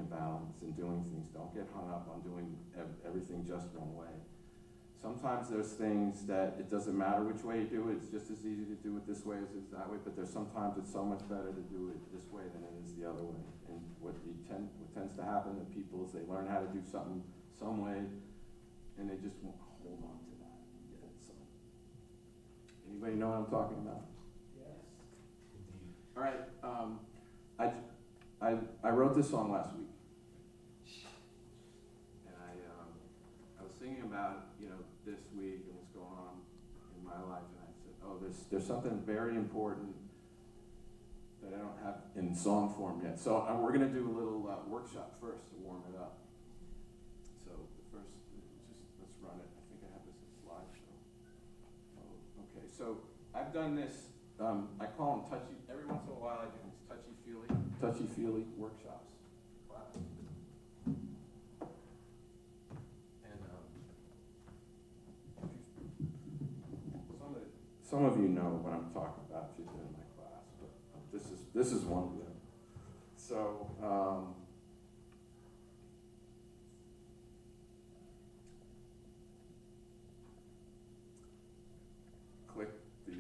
balance and doing things. Don't get hung up on doing everything just one way. Sometimes there's things that it doesn't matter which way you do it. It's just as easy to do it this way as it is that way. But there's sometimes it's so much better to do it this way than it is the other way. And what tends to happen to people is they learn how to do something some way, and they just won't hold on to that. Yeah, so. Anybody know what I'm talking about? Yes. Indeed. All right. I wrote this song last week, and I was thinking about this week and what's going on in my life, and I said, oh, there's something very important that I don't have in song form yet. So we're going to do a little workshop first to warm it up. So first, let's run it. I think I have this in slideshow. Oh, okay. So I've done this. I call them touchy. Every once in a while, I do these touchy-feely workshops. Class. And some of you know what I'm talking about if you've been in my class, but this is one of them. So click the.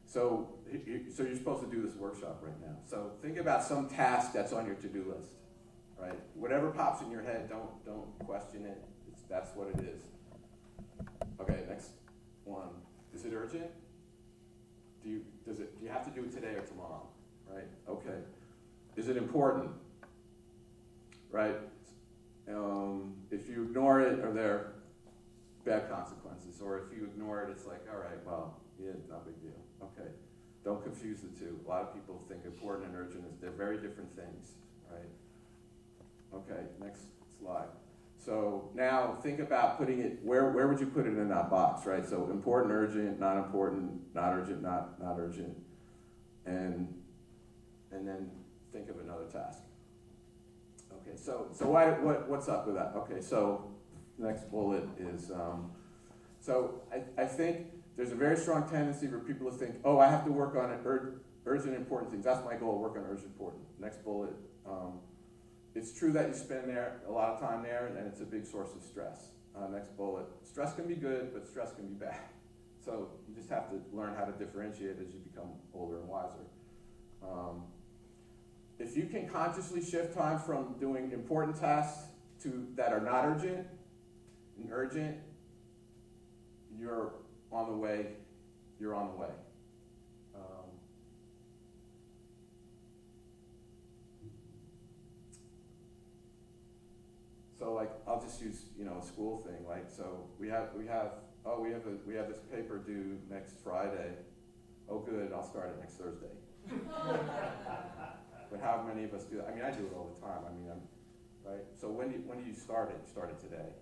So you're supposed to do this workshop right now. So think about some task that's on your to-do list, right? Whatever pops in your head, don't question it. That's what it is. Okay, next one. Is it urgent? Do you have to do it today or tomorrow? Right? Okay. Is it important? Right? If you ignore it, are there bad consequences? Or if you ignore it, it's like, all right, well, yeah, not a big deal. Okay. Don't confuse the two. A lot of people think important and urgent they're very different things, right? Okay, next slide. So now think about putting it, where would you put it in that box, right? So important, urgent, not important, not urgent, not urgent. And then think of another task. Okay, so what's up with that? Okay, so next bullet is, so I think there's a very strong tendency for people to think, oh, I have to work on urgent, important things. That's my goal, work on urgent, important. Next bullet. It's true that you spend a lot of time there, and it's a big source of stress. Next bullet. Stress can be good, but stress can be bad. So you just have to learn how to differentiate as you become older and wiser. If you can consciously shift time from doing important tasks that are not urgent and urgent, you're on the way. So like I'll just use a school thing. Like so we have this paper due next Friday. Oh good, I'll start it next Thursday. But how many of us do that? I mean, I do it all the time. I mean, right? So when do you start it? You start it today.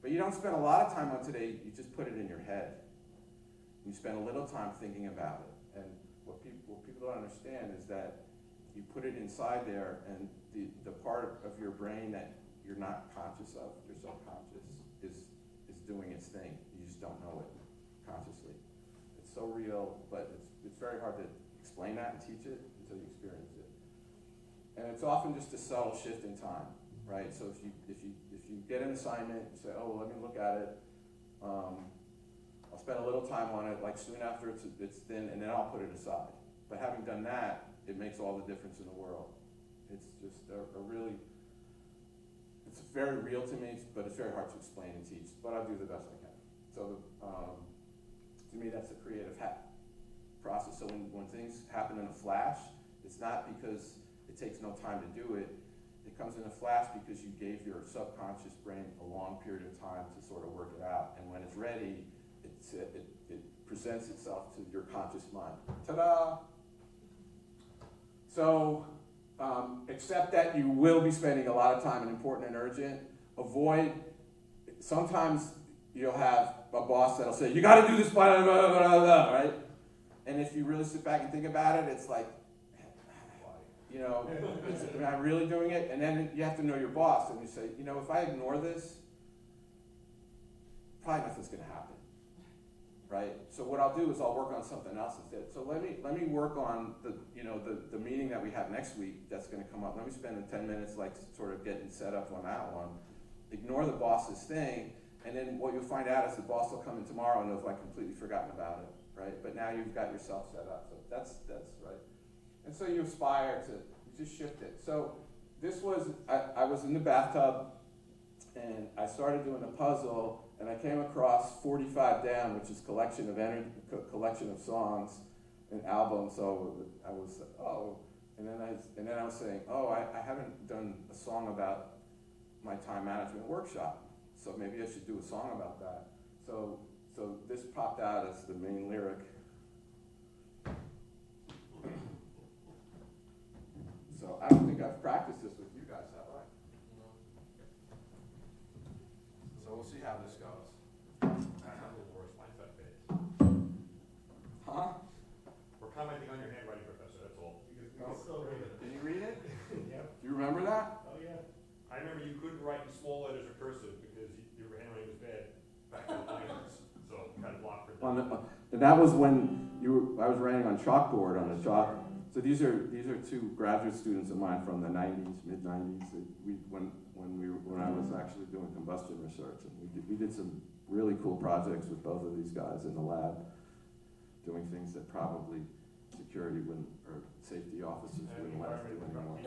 But you don't spend a lot of time on today, you just put it in your head. You spend a little time thinking about it. And what people don't understand is that you put it inside there, and the part of your brain that you're not conscious of, your subconscious, is doing its thing. You just don't know it consciously. It's so real, but it's very hard to explain that and teach it until you experience it. And it's often just a subtle shift in time, right? So if you get an assignment, you say, oh, well, let me look at it. I'll spend a little time on it, like soon after it's thin, and then I'll put it aside. But having done that, it makes all the difference in the world. It's just it's very real to me, but it's very hard to explain and teach. But I'll do the best I can. So to me, that's a creative process. So when things happen in a flash, it's not because it takes no time to do it. It comes in a flash because you gave your subconscious brain a long period of time to sort of work it out. And when it's ready, it presents itself to your conscious mind. Ta-da! So, accept that you will be spending a lot of time in important and urgent. Sometimes you'll have a boss that'll say, you got to do this, blah, blah, blah, blah, right? And if you really sit back and think about it, it's like, am I really doing it? And then you have to know your boss, and you say, if I ignore this, probably nothing's going to happen, right? So what I'll do is I'll work on something else instead. So let me work on the meeting that we have next week that's gonna come up. Let me spend the 10 minutes like sort of getting set up on that one. Ignore the boss's thing, and then what you'll find out is the boss will come in tomorrow and know if I've completely forgotten about it, right? But now you've got yourself set up, so that's right. And so you aspire to, you just shift it. So this was, I was in the bathtub, and I started doing a puzzle, and I came across 45 Down, which is collection of songs, an album. So I was, oh, and then I was saying, oh, I haven't done a song about my time management workshop, so maybe I should do a song about that. So this popped out as the main lyric. So I don't think I've practiced this with you guys, have I? So we'll see how this goes. Huh? We're commenting on your handwriting, Professor, that's all. Can you read it? Yep. Do you remember that? Oh, yeah. I remember you couldn't write in small letters or cursive because your handwriting was bad back in the 90s, so kind of blocked for that. And that was when I was writing on chalkboard on a chalk. So these are two graduate students of mine from the 90s, mid 90s. When I was actually doing combustion research, and we did some really cool projects with both of these guys in the lab, doing things that probably security wouldn't, or safety officers wouldn't let us do anymore.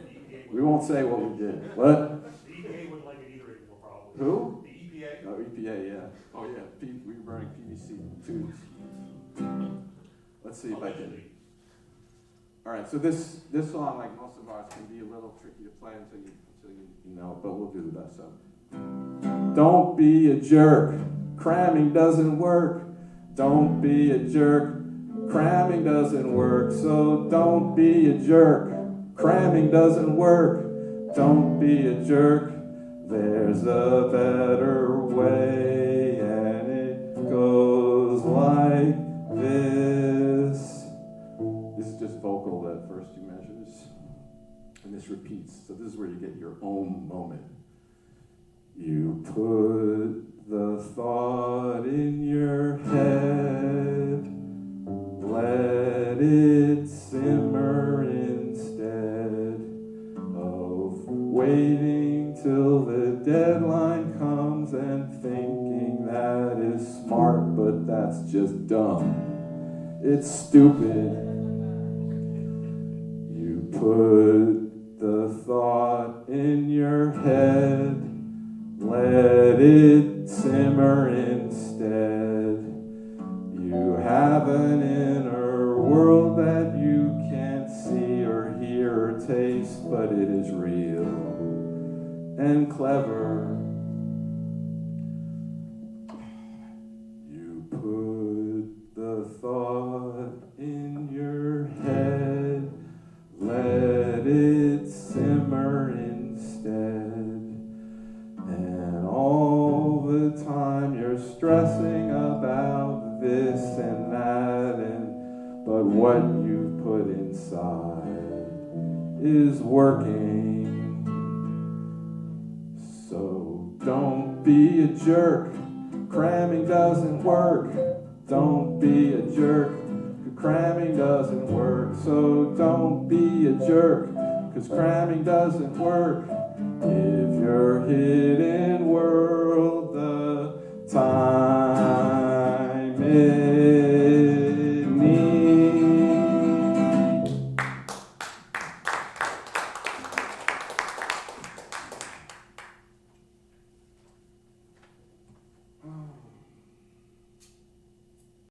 We won't say what we did. What? The EPA wouldn't like it either anymore, probably. Who? The EPA? Oh, EPA, yeah. Oh, yeah. We were burning PVC tubes. Let's see if I can. All right, so this song, like most of ours, can be a little tricky to play until you know, but we'll do the best. So, don't be a jerk. Cramming doesn't work. Don't be a jerk. Cramming doesn't work. So don't be a jerk. Cramming doesn't work. Don't be a jerk. There's a better way, and it goes like this. This is just vocal, that first two measures. And this repeats. So this is where you get your own moment. You put the thought in your head, let it simmer instead of waiting till the deadline comes and thinking that is smart, but that's just dumb. It's stupid. You put the thought in your head, let it simmer instead. You have an inner world that you can't see or hear or taste, but it is real and clever. You put the thought in your head, let it simmer instead. And all the time you're stressing about this and that, but what you've put inside is working. So don't be a jerk. Cramming doesn't work. Don't be a jerk. Cramming doesn't work. So don't be a jerk, 'cause cramming doesn't work. Give your hidden world the time